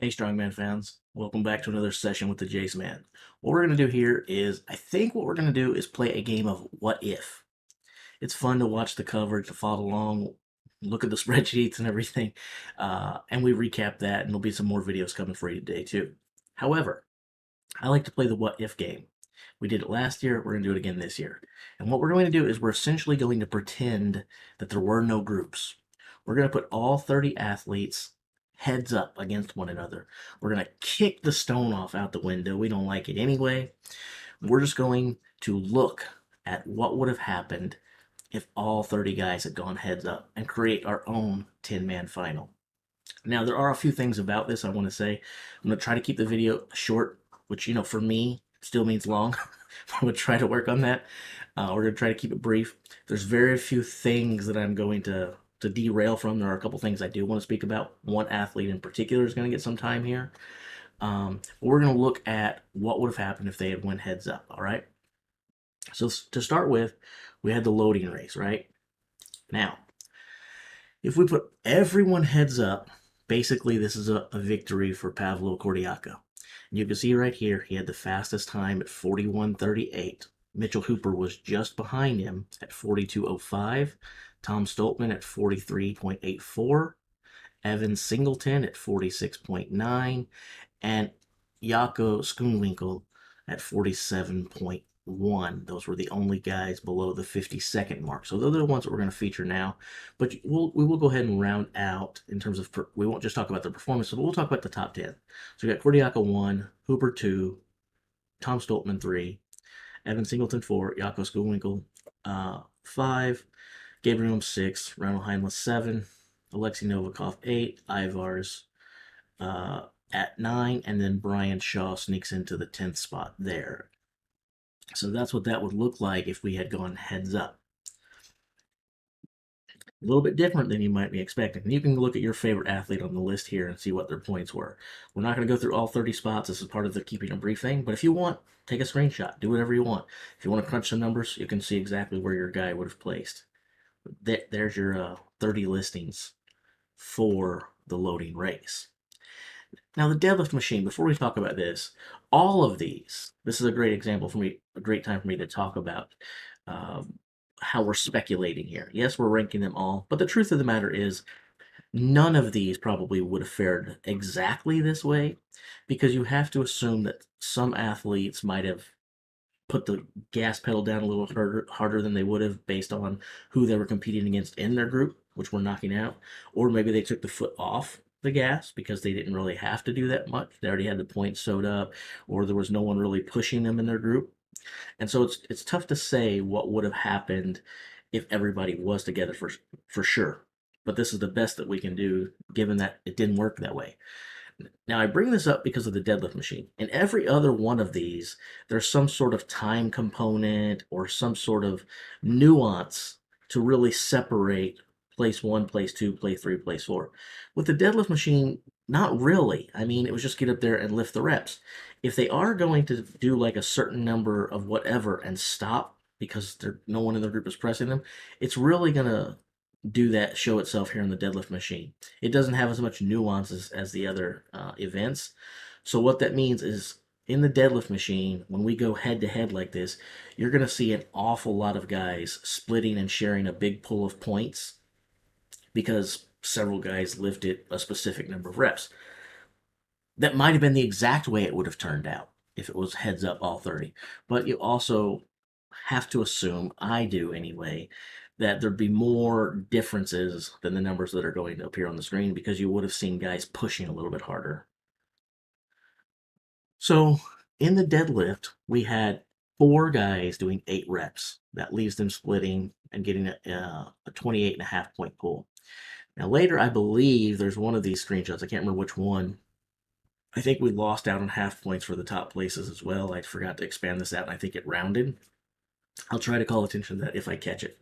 Hey, strongman fans. Welcome back to another session with the Jace Man. What we're going to do here is, I think what we're going to do is play a game of What If. It's fun to watch the coverage, to follow along, look at the spreadsheets and everything, and we recap that, and there'll be some more videos coming for you today, too. However, I like to play the What If game. We did it last year, we're going to do it again this year. And what we're going to do is we're essentially going to pretend that there were no groups. We're going to put all 30 athletes heads up against one another. We're going to kick the stone off out the window. We don't like it anyway. We're just going to look at what would have happened if all 30 guys had gone heads up and create our own 10-man final. Now, there are a few things about this I want to say. I'm going to try to keep the video short, which, for me, still means long. I'm going to try to work on that. We're going to try to keep it brief. There's very few things that I'm going to derail from. There are a couple things I do want to speak about. One athlete in particular is going to get some time here. We're going to look at what would have happened if they had went heads up, all right? So to start with, we had the loading race, right? Now, if we put everyone heads up, basically this is a victory for Pavlo Kordiaka. And you can see right here, he had the fastest time at 41:38. Mitchell Hooper was just behind him at 42:05. Tom Stoltman at 43.84. Evan Singleton at 46.9. And Jaco Schoonwinkel at 47.1. Those were the only guys below the 50-second mark. So those are the ones that we're going to feature now. But we will go ahead and round out in terms of, we won't just talk about the performance, but we'll talk about the top 10. So we got Kordiaka 1, Hooper 2, Tom Stoltman 3, Evan Singleton 4, Jaco Schoonwinkel 5, Gabriel 6, Ronald Heinle 7, Alexei Novikov 8, Ivars at 9, and then Brian Shaw sneaks into the 10th spot there. So that's what that would look like if we had gone heads up. A little bit different than you might be expecting. You can look at your favorite athlete on the list here and see what their points were. We're not going to go through all 30 spots. This is part of the keeping a brief thing. But if you want, take a screenshot. Do whatever you want. If you want to crunch some numbers, you can see exactly where your guy would have placed. There's your 30 listings for the loading race. Now, the deadlift machine, before we talk about this, all of these, this is a great example for me, a great time for me to talk about how we're speculating here. Yes, we're ranking them all, but the truth of the matter is none of these probably would have fared exactly this way, because you have to assume that some athletes might have put the gas pedal down a little harder than they would have based on who they were competing against in their group, which we're knocking out, or maybe they took the foot off the gas because they didn't really have to do that much. They already had the points sewed up, or there was no one really pushing them in their group. And so it's tough to say what would have happened if everybody was together for sure. But this is the best that we can do, given that it didn't work that way. Now, I bring this up because of the deadlift machine. In every other one of these, there's some sort of time component or some sort of nuance to really separate place 1, place 2, place 3, place 4. With the deadlift machine, not really. I mean, it was just get up there and lift the reps. If they are going to do like a certain number of whatever and stop because no one in the group is pressing them, it's really going to do that show itself here in the deadlift machine. It doesn't have as much nuances as the other events. So what that means is in the deadlift machine, when we go head to head like this, you're going to see an awful lot of guys splitting and sharing a big pool of points because several guys lifted a specific number of reps. That might have been the exact way it would have turned out if it was heads up all 30. But you also have to assume, I do anyway, that there'd be more differences than the numbers that are going to appear on the screen because you would have seen guys pushing a little bit harder. So in the deadlift, we had 4 guys doing 8 reps. That leaves them splitting and getting a 28.5 point pull. Now later, I believe there's one of these screenshots. I can't remember which one. I think we lost out on half points for the top places as well. I forgot to expand this out, and I think it rounded. I'll try to call attention to that if I catch it.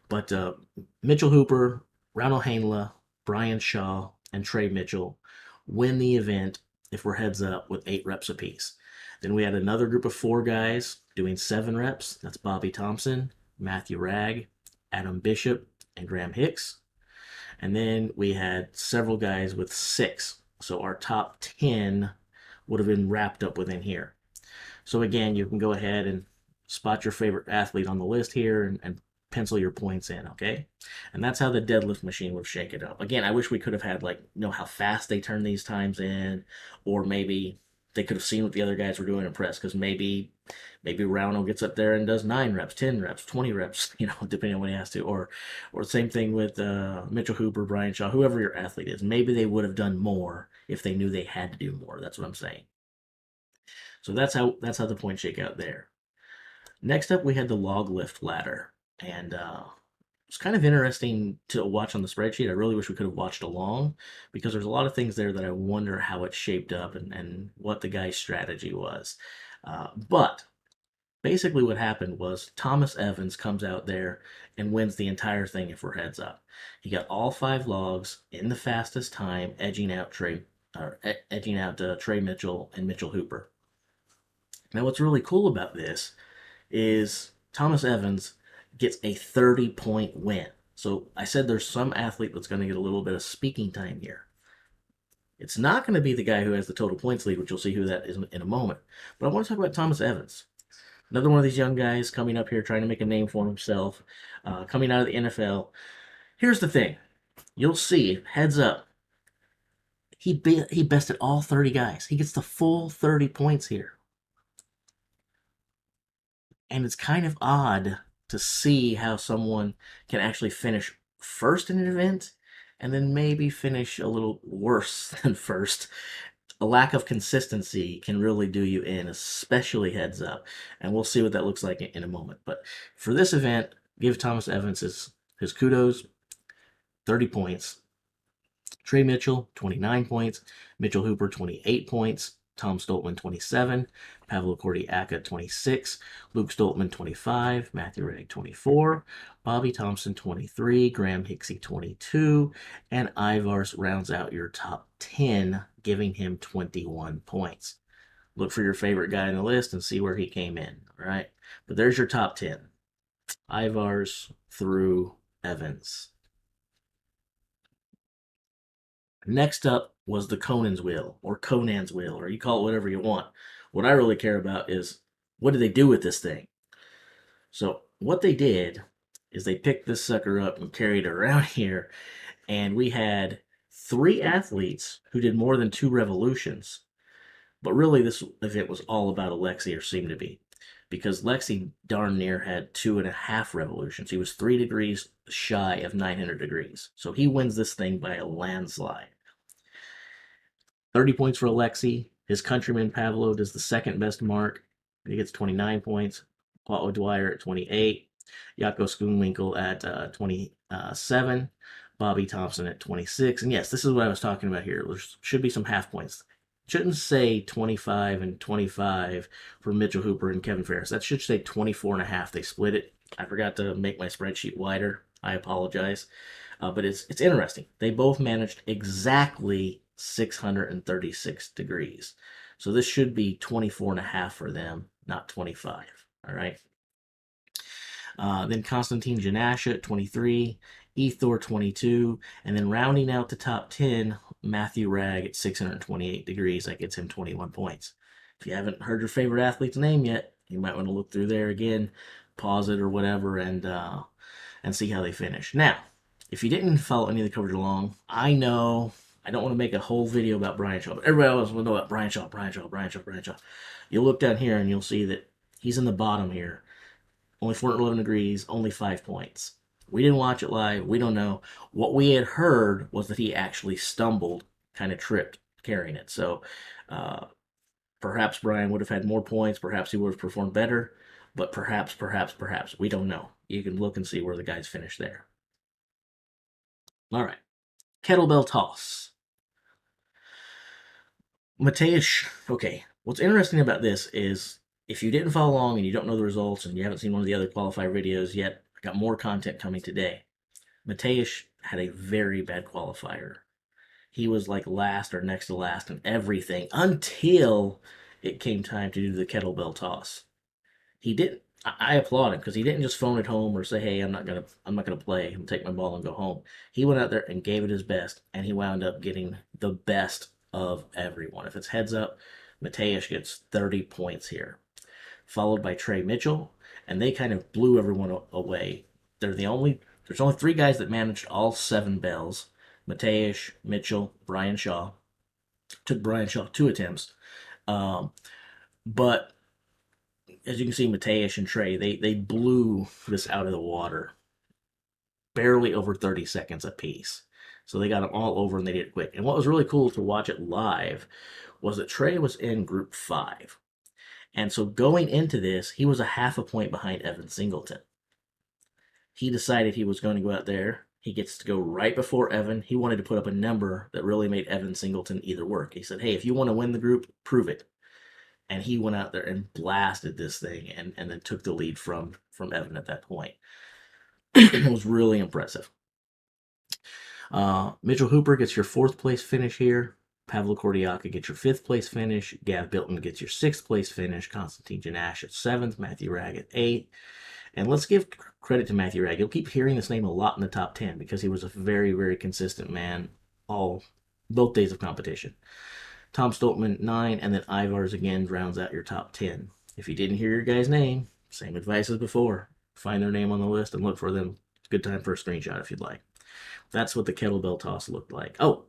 But Mitchell Hooper, Ronald Heinle, Brian Shaw, and Trey Mitchell win the event if we're heads up with 8 reps apiece. Then we had another group of 4 guys doing 7 reps. That's Bobby Thompson, Matthew Ragg, Adam Bishop, and Graham Hicks. And then we had several guys with 6. So our top 10 would have been wrapped up within here. So again, you can go ahead and spot your favorite athlete on the list here and pencil your points in, okay? And that's how the deadlift machine would shake it up. Again, I wish we could have had like, how fast they turn these times in, or maybe they could have seen what the other guys were doing in press, because maybe Rauno gets up there and does 9 reps, 10 reps, 20 reps, depending on what he has to, or same thing with Mitchell Hooper, Brian Shaw, whoever your athlete is. Maybe they would have done more if they knew they had to do more. That's what I'm saying. So that's how the points shake out there. Next up, we had the log lift ladder, and it's kind of interesting to watch on the spreadsheet. I really wish we could have watched along, because there's a lot of things there that I wonder how it shaped up and what the guy's strategy was. But basically, what happened was Thomas Evans comes out there and wins the entire thing if we're heads up. He got all 5 logs in the fastest time, edging out Trey Mitchell and Mitchell Hooper. Now, what's really cool about this is Thomas Evans gets a 30-point win. So I said there's some athlete that's going to get a little bit of speaking time here. It's not going to be the guy who has the total points lead, which you'll see who that is in a moment. But I want to talk about Thomas Evans. Another one of these young guys coming up here trying to make a name for himself, coming out of the NFL. Here's the thing. You'll see, heads up, he bested all 30 guys. He gets the full 30 points here. And it's kind of odd to see how someone can actually finish first in an event and then maybe finish a little worse than first. A lack of consistency can really do you in, especially heads up. And we'll see what that looks like in a moment. But for this event, give Thomas Evans his kudos. 30 points. Trey Mitchell, 29 points. Mitchell Hooper, 28 points. Tom Stoltman, 27. Pavlo Kordiaka, 26. Luke Stoltman, 25. Matthew Ragg, 24. Bobby Thompson, 23. Graham Hicksey, 22. And Ivars rounds out your top 10, giving him 21 points. Look for your favorite guy on the list and see where he came in, all right? But there's your top 10. Ivars through Evans. Next up was the Conan's wheel, or Conan's wheel, or you call it whatever you want. What I really care about is, what did they do with this thing? So what they did is they picked this sucker up and carried it around here, and we had 3 athletes who did more than 2 revolutions. But really, this event was all about Alexi, or seemed to be, because Lexi darn near had 2.5 revolutions. He was 3 degrees shy of 900 degrees. So he wins this thing by a landslide. 30 points for Alexi. His countryman Pavlo does the second best mark. He gets 29 points. Paul Dwyer at 28. Jaco Schoonwinkel at 27. Bobby Thompson at 26. And yes, this is what I was talking about here. There should be some half points. Shouldn't say 25 and 25 for Mitchell Hooper and Kevin Ferris. That should say 24.5. They split it. I forgot to make my spreadsheet wider. I apologize. But it's interesting. They both managed exactly 636 degrees. So this should be 24.5 for them, not 25. All right. Then Konstantin Janasha at 23, Ethor 22, and then rounding out the top 10, Matthew Ragg at 628 degrees. That gets him 21 points. If you haven't heard your favorite athlete's name yet, you might want to look through there again, pause it or whatever, and see how they finish. Now, if you didn't follow any of the coverage along, I know I don't want to make a whole video about Brian Shaw, but everybody else will know about Brian Shaw. You'll look down here and you'll see that he's in the bottom here. Only 411 degrees, only 5 points. We didn't watch it live. We don't know. What we had heard was that he actually stumbled, kind of tripped carrying it. So perhaps Brian would have had more points. Perhaps he would have performed better. But perhaps, we don't know. You can look and see where the guys finished there. All right. Kettlebell toss. Mateusz, okay. What's interesting about this is, if you didn't follow along and you don't know the results and you haven't seen one of the other qualifier videos yet, I got more content coming today. Mateusz had a very bad qualifier. He was like last or next to last in everything until it came time to do the kettlebell toss. He didn't. I applaud him, because he didn't just phone it home or say, "Hey, I'm not gonna play and take my ball and go home." He went out there and gave it his best, and he wound up getting the best of everyone. If it's heads up, Mateusz gets 30 points here, followed by Trey Mitchell, and they kind of blew everyone away. There's only three guys that managed all 7 bells. Mateusz, Mitchell, Brian Shaw. Took Brian Shaw 2 attempts. Um, but as you can see, Mateusz and Trey, they blew this out of the water. Barely over 30 seconds apiece. So they got them all over and they did it quick. And what was really cool to watch it live was that Trey was in group 5. And so going into this, he was a half a point behind Evan Singleton. He decided he was going to go out there. He gets to go right before Evan. He wanted to put up a number that really made Evan Singleton either work. He said, hey, if you want to win the group, prove it. And he went out there and blasted this thing and then took the lead from Evan at that point. It was really impressive. Mitchell Hooper gets your 4th place finish here. Pavlo Kordiaka gets your 5th place finish. Gav Bilton gets your 6th place finish. Konstantin Janash at 7th. Matthew Ragg at 8th. And let's give credit to Matthew Ragg. You'll keep hearing this name a lot in the top 10 because he was a very, very consistent man both days of competition. Tom Stoltman 9, and then Ivars again rounds out your top 10. If you didn't hear your guy's name, same advice as before. Find their name on the list and look for them. It's a good time for a screenshot if you'd like. That's what the kettlebell toss looked like. Oh.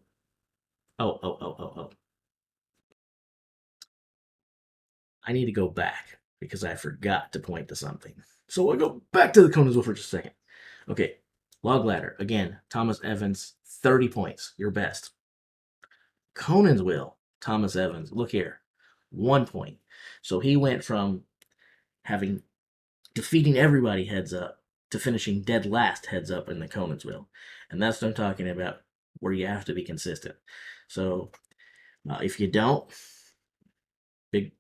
I need to go back because I forgot to point to something. So I'll go back to the Conansville for just a second. Okay, log ladder. Again, Thomas Evans, 30 points, your best. Conansville, Thomas Evans, look here, 1 point. So he went from defeating everybody heads up to finishing dead last heads up in the Conansville. And that's what I'm talking about, where you have to be consistent. So if you don't, big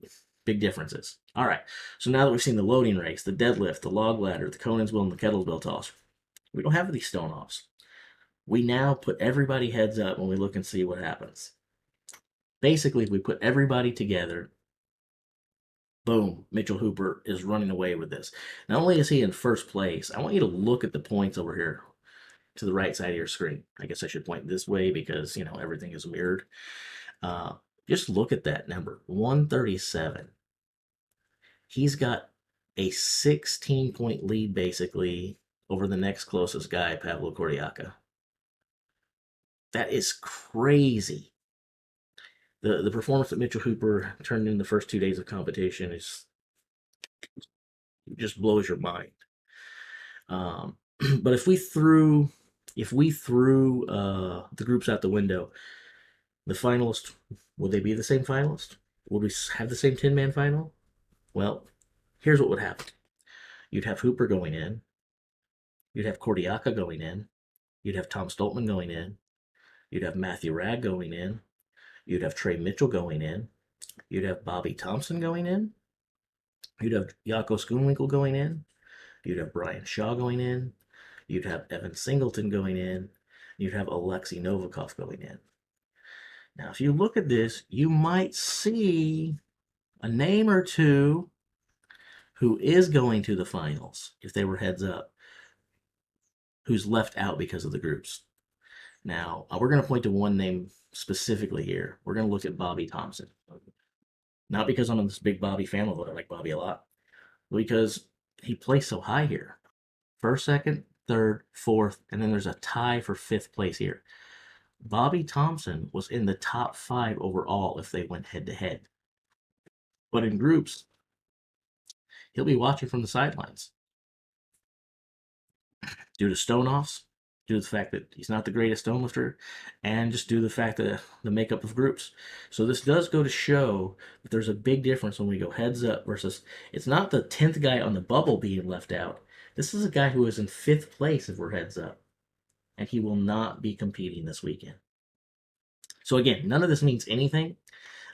differences. All right, so now that we've seen the loading race, the deadlift, the log ladder, the Conansville, and the kettlebell toss, we don't have these stone offs. We now put everybody heads up when we look and see what happens. Basically, if we put everybody together, boom, Mitchell Hooper is running away with this. Not only is he in first place, I want you to look at the points over here to the right side of your screen. I guess I should point this way because, everything is mirrored. Just look at that number, 137. He's got a 16-point lead, basically, over the next closest guy, Pavlo Kordiaka. That is crazy. The performance that Mitchell Hooper turned in the first 2 days of competition just blows your mind. But if we threw the groups out the window, the finalists, would they be the same finalist? Would we have the same 10-man final? Well, here's what would happen. You'd have Hooper going in. You'd have Kordiaka going in. You'd have Tom Stoltman going in. You'd have Matthew Ragg going in. You'd have Trey Mitchell going in. You'd have Bobby Thompson going in. You'd have Jaco Schoonwinkel going in. You'd have Brian Shaw going in. You'd have Evan Singleton going in. You'd have Alexei Novikov going in. Now, if you look at this, you might see a name or two who is going to the finals, if they were heads up, who's left out because of the groups. Now, we're going to point to one name specifically here. We're going to look at Bobby Thompson. Not because I'm this big Bobby fan, although I like Bobby a lot, but because he placed so high here. First, second, third, fourth, and then there's a tie for 5th place here. Bobby Thompson was in the top 5 overall if they went head-to-head. But in groups, he'll be watching from the sidelines. Due to stone offs, due to the fact that he's not the greatest stone lifter, and just due to the fact that the makeup of groups. So this does go to show that there's a big difference when we go heads up versus, it's not the 10th guy on the bubble being left out. This is a guy who is in 5th place if we're heads up. And he will not be competing this weekend. So again, none of this means anything.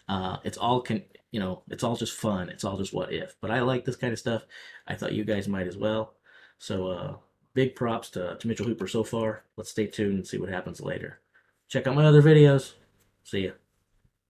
It's all it's all just fun. It's all just what if. But I like this kind of stuff. I thought you guys might as well. So big props to Mitchell Hooper so far. Let's stay tuned and see what happens later. Check out my other videos. See ya.